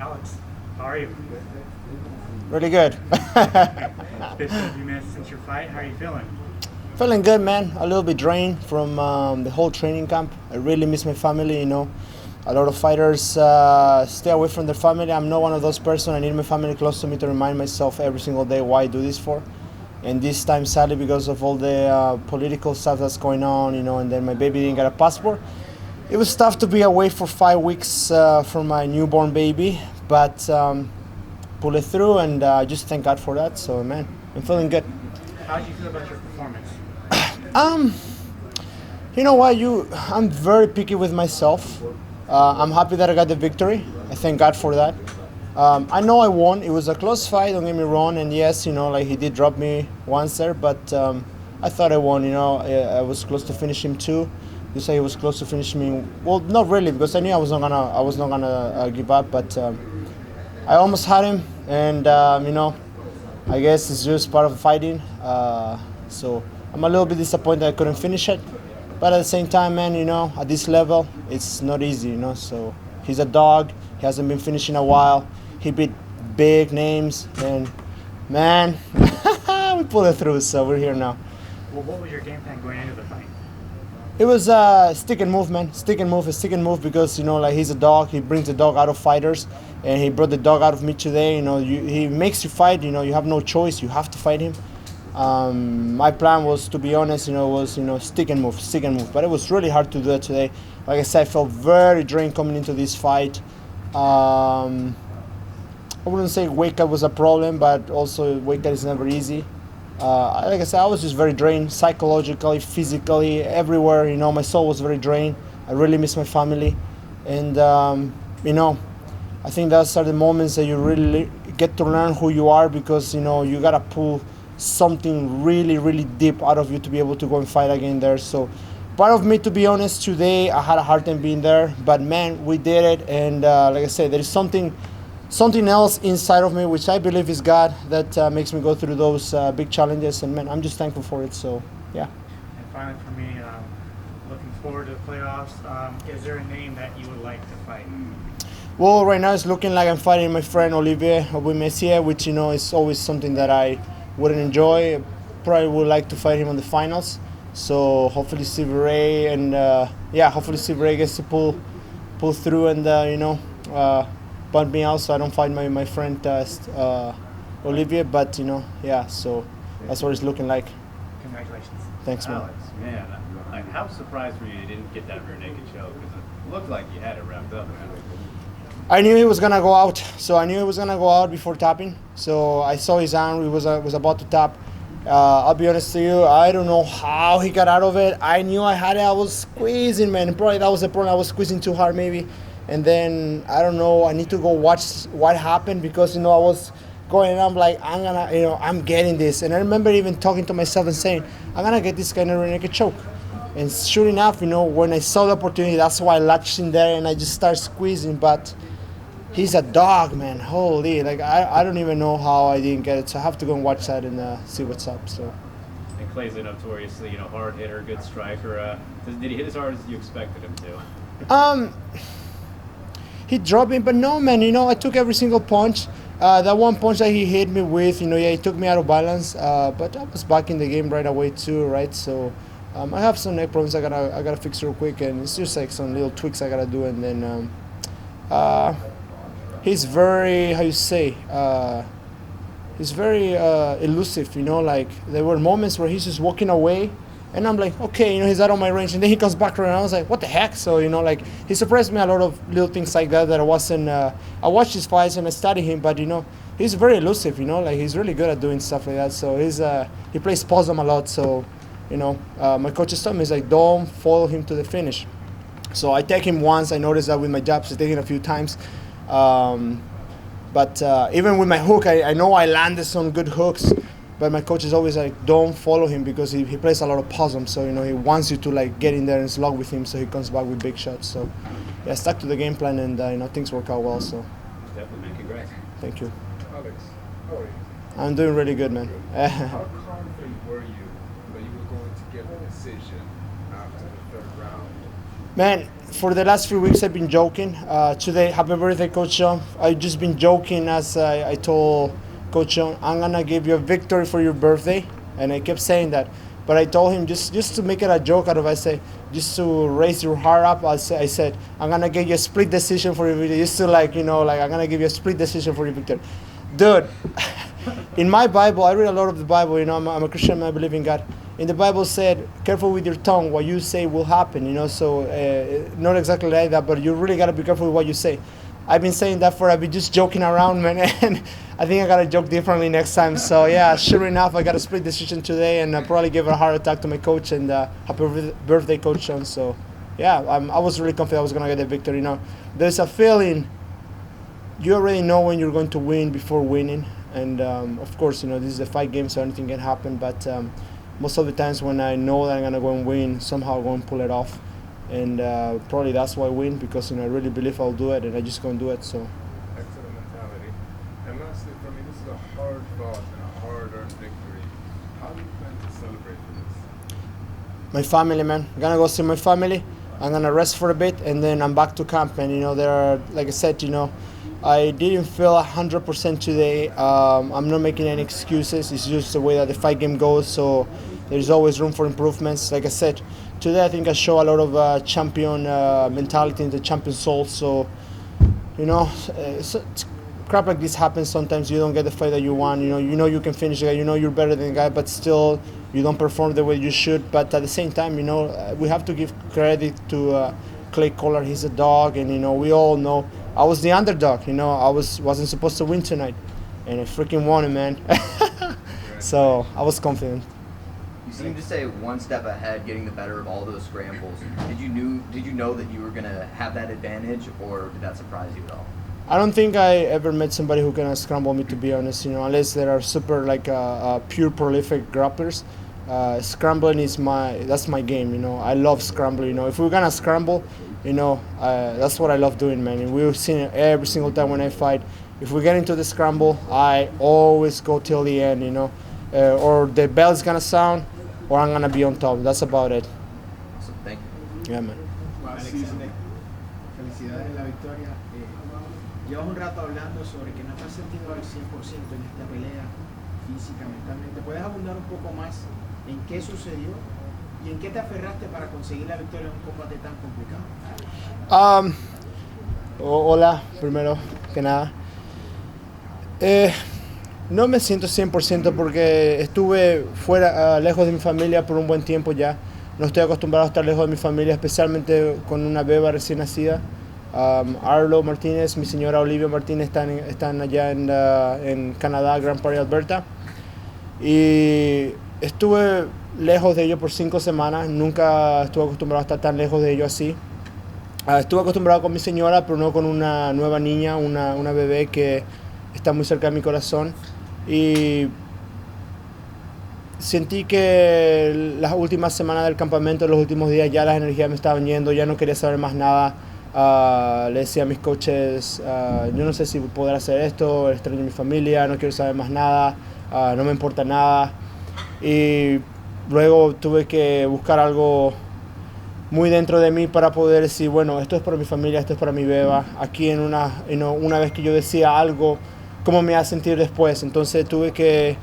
Alex, how are you? Really good. It's been a few minutes since your fight. How are you feeling? Feeling good, man. A little bit drained from the whole training camp. I really miss my family, you know. A lot of fighters stay away from their family. I'm not one of those person. I need my family close to me to remind myself every single day why I do this for. And this time, sadly, because of all the political stuff that's going on, you know, and then my baby didn't get a passport. It was tough to be away for 5 weeks from my newborn baby, but pull it through, and I just thank God for that. So, man, I'm feeling good. How did you feel about your performance? You know what? I'm very picky with myself. I'm happy that I got the victory. I thank God for that. I know I won. It was a close fight. Don't get me wrong. And yes, you know, like he did drop me once there, but I thought I won. You know, I was close to finish him too. You say he was close to finish me. Well, not really, because I knew I was not gonna give up. But I almost had him, and you know, I guess it's just part of fighting. So I'm a little bit disappointed I couldn't finish it. But at the same time, man, you know, at this level, it's not easy, you know. So he's a dog. He hasn't been finishing a while. He beat big names, and man, we pulled it through. So we're here now. Well, what was your game plan going into the fight? It was stick and move, man. Stick and move, because you know, like he's a dog. He brings the dog out of fighters, and he brought the dog out of me today. You know, he makes you fight. You know, you have no choice. You have to fight him. My plan was, to be honest, you know, stick and move. But it was really hard to do that today. Like I said, I felt very drained coming into this fight. I wouldn't say weight cut was a problem, but also weight cut is never easy. Like I said, I was just very drained, psychologically, physically, everywhere. You know, my soul was very drained. I really miss my family, and you know, I think those are the moments that you really get to learn who you are, because you know you gotta pull something really, really deep out of you to be able to go and fight again there. So part of me, to be honest, today I had a hard time being there, but man, we did it. And like I said, there is something else inside of me, which I believe is God, that makes me go through those big challenges. And man, I'm just thankful for it. So yeah. And finally, for me, looking forward to the playoffs. Is there a name that you would like to fight? Well, right now it's looking like I'm fighting my friend Olivier Messier, which, you know, is always something that I wouldn't enjoy. Probably would like to fight him on the finals. So hopefully Steve Ray, and hopefully Steve Ray gets to pull through, and you know, bunt me out so I don't fight my friend Olivier. But you know, yeah. So that's what it's looking like. Congratulations. Thanks, man. Alex, man, like how surprised were you didn't get that rear naked choke? Because it looked like you had it wrapped up. I knew he was gonna go out, so I knew he was gonna go out before tapping. So I saw his arm; he was about to tap. I'll be honest to you, I don't know how he got out of it. I knew I had it. I was squeezing, man. Probably that was the problem. I was squeezing too hard, maybe. And then I don't know. I need to go watch what happened, because you know I was going, and I'm like, I'm getting this. And I remember even talking to myself and saying, I'm gonna get this kind of rear naked choke. And sure enough, you know, when I saw the opportunity, that's why I latched in there and I just started squeezing. But he's a dog, man. Holy, like I don't even know how I didn't get it. So I have to go and watch that and see what's up. So. And Clay's a notoriously, you know, hard hitter, good striker. Did he hit as hard as you expected him to? He dropped me, but no, man. You know, I took every single punch. That one punch that he hit me with, you know, yeah, he took me out of balance. But I was back in the game right away too, right? So. I have some neck problems I gotta fix real quick, and it's just like some little tweaks I gotta do, and then he's very he's very elusive, you know. Like there were moments where he's just walking away, and I'm like, okay, you know, he's out of my range, and then he comes back around. I was like, what the heck? So you know, like he surprised me a lot of little things like that I wasn't. I watched his fights and I studied him, but you know, he's very elusive, you know. Like he's really good at doing stuff like that. So he plays possum a lot, so. You know, my coach told me, he's like, don't follow him to the finish. So I take him once. I noticed that with my jabs, I take him a few times. But even with my hook, I know I landed some good hooks. But my coach is always like, don't follow him, because he plays a lot of possum. So, you know, he wants you to like get in there and slug with him, so he comes back with big shots. So, yeah, stuck to the game plan, and you know, things work out well. So, Definitely, man. Congrats. Thank you. Alex, how are you? I'm doing really good, man. How confident were you that you were going to get the decision after the third round? Man, for the last 3 weeks I've been joking. Today, happy birthday, Coach John. I've just been joking as I told Coach John, I'm gonna give you a victory for your birthday, and I kept saying that. But I told him just to make it a joke out of it, I say, just to raise your heart up, I said, I'm gonna give you a split decision for your victory. Just to I'm gonna give you a split decision for your victory. Dude, in my Bible, I read a lot of the Bible, I'm a Christian, I believe in God. In the Bible said, careful with your tongue, what you say will happen, so not exactly like that, but you really gotta be careful with what you say. I've been saying that I've been just joking around, man, and I think I gotta joke differently next time. So yeah, sure enough, I got a split decision today, and I probably gave a heart attack to my coach, and happy birthday, Coach Sean. So yeah, I was really confident I was gonna get the victory. There's a feeling, you already know when you're going to win before winning, and of course, this is a fight game, so anything can happen, but most of the times when I know that I'm gonna go and win, somehow I'm gonna pull it off. And probably that's why I win, because I really believe I'll do it, and I just gonna do it. So. Excellent mentality. And lastly, for me, this is a hard-fought and a hard-earned victory. How do you plan to celebrate for this? My family, man. I'm gonna go see my family. I'm gonna rest for a bit, and then I'm back to camp. And there are, like I said, I didn't feel 100% today. I'm not making any excuses. It's just the way that the fight game goes. So there's always room for improvements. Like I said, today I think I show a lot of champion mentality and the champion soul. So, crap like this happens sometimes. You don't get the fight that you want. You can finish the guy. You're better than the guy, but still you don't perform the way you should. But at the same time, we have to give credit to Clay Collar. He's a dog, and we all know I was the underdog. I wasn't supposed to win tonight, and I freaking won it, man. So I was confident. You seem to stay one step ahead, getting the better of all those scrambles. Did you know that you were gonna have that advantage, or did that surprise you at all? I don't think I ever met somebody who can scramble me, to be honest. Unless there are super pure prolific grapplers. Scrambling is that's my game. I love scrambling. If we're gonna scramble, that's what I love doing, man. And we've seen it every single time when I fight. If we get into the scramble, I always go till the end. Or the bell's gonna sound, or I'm gonna be on top. That's about it. So thank you. Yeah, man. Felicidades en la victoria. Llevas un rato hablando sobre que no te has sentido al 100% en esta pelea, física, mentalmente. ¿Puedes abundar un poco más en qué sucedió y en qué te aferraste para conseguir la victoria en un combate tan complicado? Hola, primero que nada. No me siento 100% porque estuve fuera, lejos de mi familia por un buen tiempo ya. No estoy acostumbrado a estar lejos de mi familia, especialmente con una beba recién nacida. Arlo Martinez, mi señora Olivia Martínez están allá en Canadá, Grand Prairie, Alberta. Y estuve lejos de ellos por 5 semanas. Nunca estuve acostumbrado a estar tan lejos de ellos así. Estuve acostumbrado con mi señora, pero no con una nueva niña, una bebé que está muy cerca de mi corazón. Y sentí que las últimas semanas del campamento, los últimos días, ya las energías me estaban yendo, ya no quería saber más nada. Le decía a mis coaches, yo no sé si podré hacer esto, extraño a mi familia, no quiero saber más nada, no me importa nada. Y luego tuve que buscar algo muy dentro de mí para poder decir, bueno, esto es para mi familia, esto es para mi beba. Aquí una vez que yo decía algo, ¿cómo me iba a sentir después? Entonces tuve que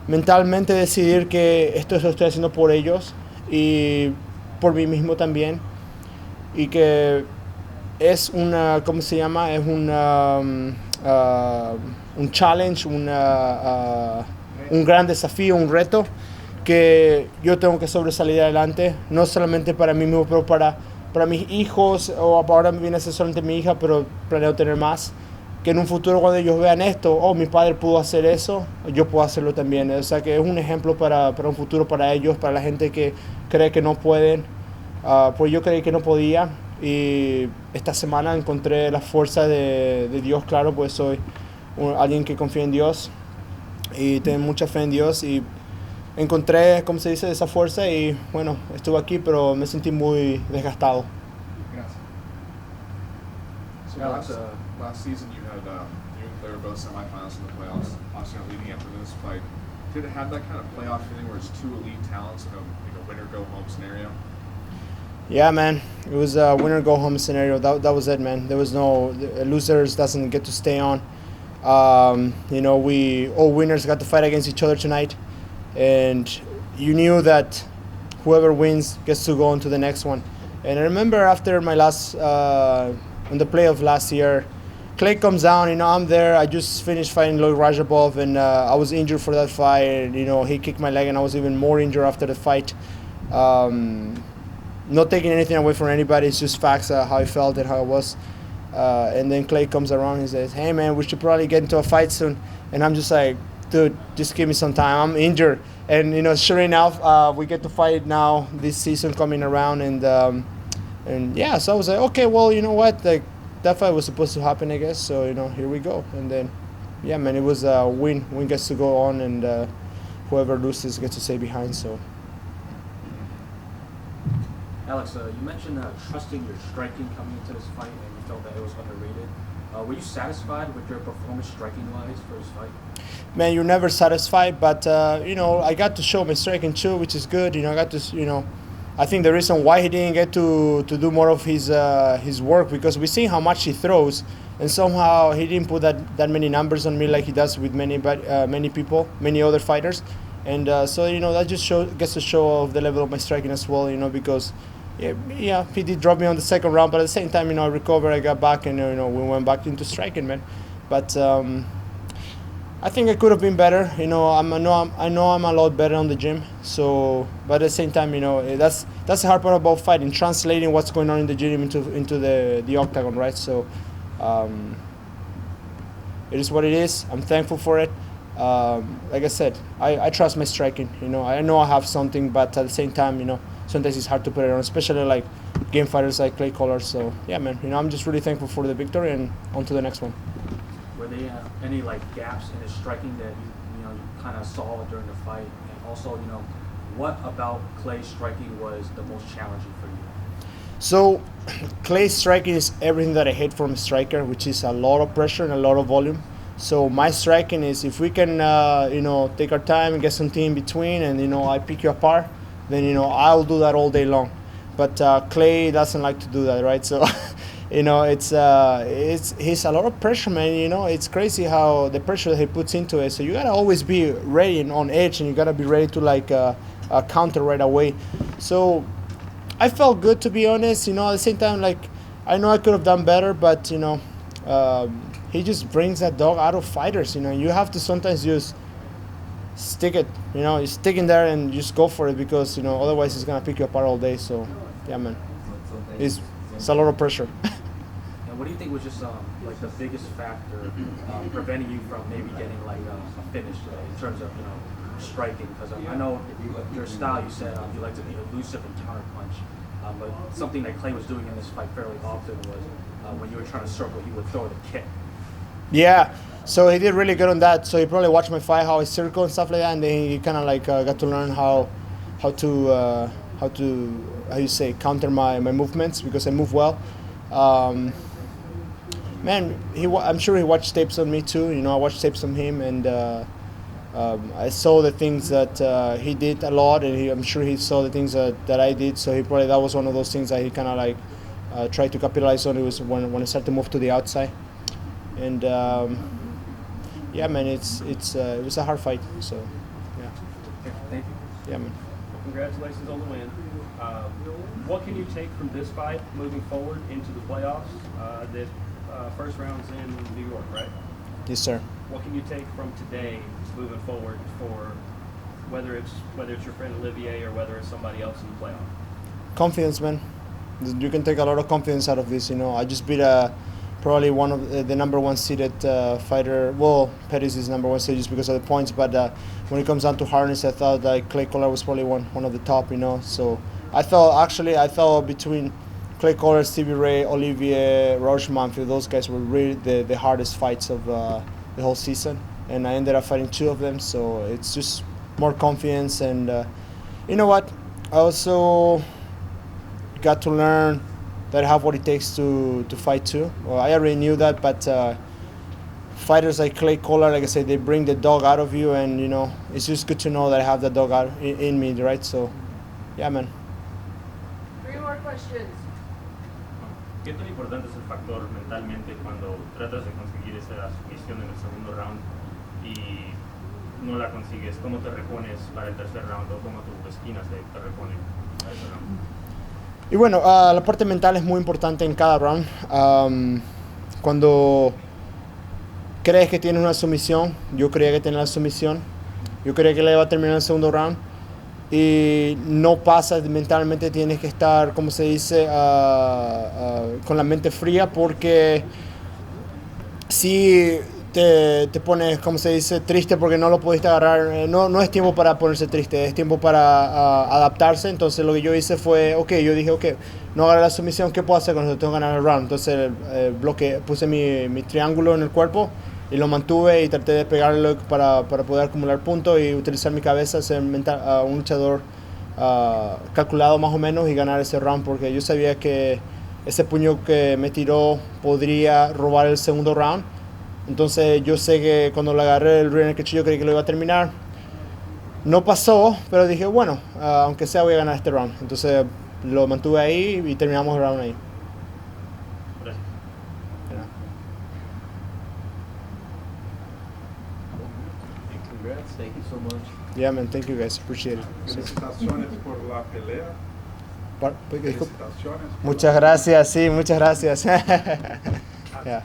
mentalmente decidir que esto lo estoy haciendo por ellos y por mí mismo también. Y que es ¿cómo se llama? Es un challenge, un gran desafío, un reto que yo tengo que sobresalir adelante, no solamente para mí mismo, pero para mis hijos, o ahora me viene a ser solamente mi hija, pero planeo tener más, que en un futuro cuando ellos vean esto, mi padre pudo hacer eso, yo puedo hacerlo también. O sea que es un ejemplo para un futuro para ellos, para la gente que cree que no pueden. Pues yo creí que no podía, y esta semana encontré la fuerza de Dios, claro, pues soy alguien que confía en Dios y tengo mucha fe en Dios, y encontré, como se dice, esa fuerza, y bueno, estuve aquí, pero me sentí muy desgastado. Gracias. So last season you and Clay were both semifinals in the playoffs. Obviously, leading up to this fight, did it have that kind of playoff feeling where it's two elite talents in a winner-go-home scenario? Yeah, man. It was a winner go home scenario. That was it, man. There was no losers doesn't get to stay on. We all winners got to fight against each other tonight, and you knew that whoever wins gets to go on to the next one. And I remember after my last on the playoff last year, Clay comes down. I'm there. I just finished fighting Lloyd Rajabov, and I was injured for that fight. And, he kicked my leg, and I was even more injured after the fight. Not taking anything away from anybody. It's just facts how I felt and how I was. And then Clay comes around and says, "Hey, man, we should probably get into a fight soon." And I'm just like, "Dude, just give me some time. I'm injured." And sure enough, we get to fight now this season coming around, and yeah. So I was like, okay, well, you know what? Like that fight was supposed to happen, I guess. So here we go. And then, yeah, man, it was a win. Win gets to go on, and whoever loses gets to stay behind. So. Alex, you mentioned trusting your striking coming into this fight, and you felt that it was underrated. Were you satisfied with your performance striking-wise for this fight? Man, you're never satisfied, but I got to show my striking too, which is good. I got to, I think the reason why he didn't get to do more of his work, because we see how much he throws, and somehow he didn't put that many numbers on me like he does with many people, many other fighters, and so that just gets to show off the level of my striking as well. Because. Yeah, he did drop me on the second round, but at the same time, I recovered, I got back, and we went back into striking, man. But I think I could have been better. I know I'm a lot better on the gym. So, but at the same time, that's the hard part about fighting, translating what's going on in the gym into the octagon, right? So, it is what it is. I'm thankful for it. Like I said, I trust my striking. I know I have something, but at the same time, sometimes it's hard to put it on, especially like game fighters like Clay Collard. So yeah, man, I'm just really thankful for the victory and on to the next one. Were there any gaps in his striking that you kind of saw during the fight, and also what about Clay's striking was the most challenging for you? So Clay's striking is everything that I hate from a striker, which is a lot of pressure and a lot of volume. So my striking is if we can take our time and get something in between, and I pick you apart, then I'll do that all day long. But Clay doesn't like to do that, right? So he's a lot of pressure, man. It's crazy how the pressure that he puts into it. So you gotta always be ready and on edge, and you gotta be ready to counter right away. So I felt good, to be honest. At the same time, I know I could have done better, but he just brings that dog out of fighters. You have to sometimes just stick it, you stick in there and just go for it, because otherwise it's gonna pick you apart all day. So yeah, man, it's a lot of pressure. And what do you think was just the biggest factor preventing you from maybe getting a finish today in terms of striking? Because I know your style, you said you like to be elusive and counterpunch, but something that Clay was doing in this fight fairly often was when you were trying to circle, he would throw the kick. Yeah, so he did really good on that. So he probably watched my fight, how I circle and stuff like that, and then he kind of got to learn how to counter my movements, because I move well. Man, I'm sure he watched tapes on me too. I watched tapes on him, and I saw the things that he did a lot, and I'm sure he saw the things that I did. So that was one of those things that he kind of tried to capitalize on. It was when I started to move to the outside. And yeah, man, it was a hard fight. So yeah. Thank you. Yeah, man. Congratulations on the win. What can you take from this fight moving forward into the playoffs? The first round's in New York, right? Yes, sir. What can you take from today moving forward for whether it's your friend Olivier or whether it's somebody else in the playoff? Confidence, man. You can take a lot of confidence out of this. I just beat probably one of the number one seeded fighter. Well, Pettis is number one seeded just because of the points, but when it comes down to hardness, I thought Clay Collard was probably one of the top. So I thought between Clay Collard, Stevie Ray, Olivier, Roche Manfield, those guys were really the hardest fights of the whole season, and I ended up fighting two of them. So it's just more confidence, and you know what? I also got to learn that I have what it takes to fight too. Well, I already knew that, but fighters like Clay Collard, like I said, they bring the dog out of you, and it's just good to know that I have that dog out in me, right? So, yeah, man. 3 more questions. ¿Qué tan importante es el factor mentalmente cuando tratas de conseguir esa sumisión en el segundo round y no la consigues? ¿Cómo te repones para el tercer round o cómo tu esquina te repone a ese round? Y bueno, la parte mental es muy importante en cada round. Cuando crees que tienes una sumisión, yo creía que tenía la sumisión, yo creía que le iba a terminar el segundo round y no pasa, mentalmente tienes que estar, como se dice, con la mente fría, porque si te pones, como se dice, triste porque no lo pudiste agarrar, no es tiempo para ponerse triste, es tiempo para adaptarse. Entonces lo que yo hice fue, yo dije, no agarré la sumisión, ¿qué puedo hacer con eso? Tengo que ganar el round. Entonces puse mi triángulo en el cuerpo y lo mantuve y traté de pegarlo para poder acumular puntos y utilizar mi cabeza, ser un luchador calculado más o menos y ganar ese round, porque yo sabía que ese puño que me tiró podría robar el segundo round. Entonces yo sé que cuando le agarré el rear naked choke yo creí que lo iba a terminar. No pasó, pero dije, bueno, aunque sea voy a ganar este round. Entonces lo mantuve ahí y terminamos el round ahí. Gracias. Congrats. Thank you so much. Yeah, man, thank you guys, appreciate it. Felicitaciones por la pelea. Disculpe. Felicitaciones. Muchas gracias, sí, muchas gracias. Yeah.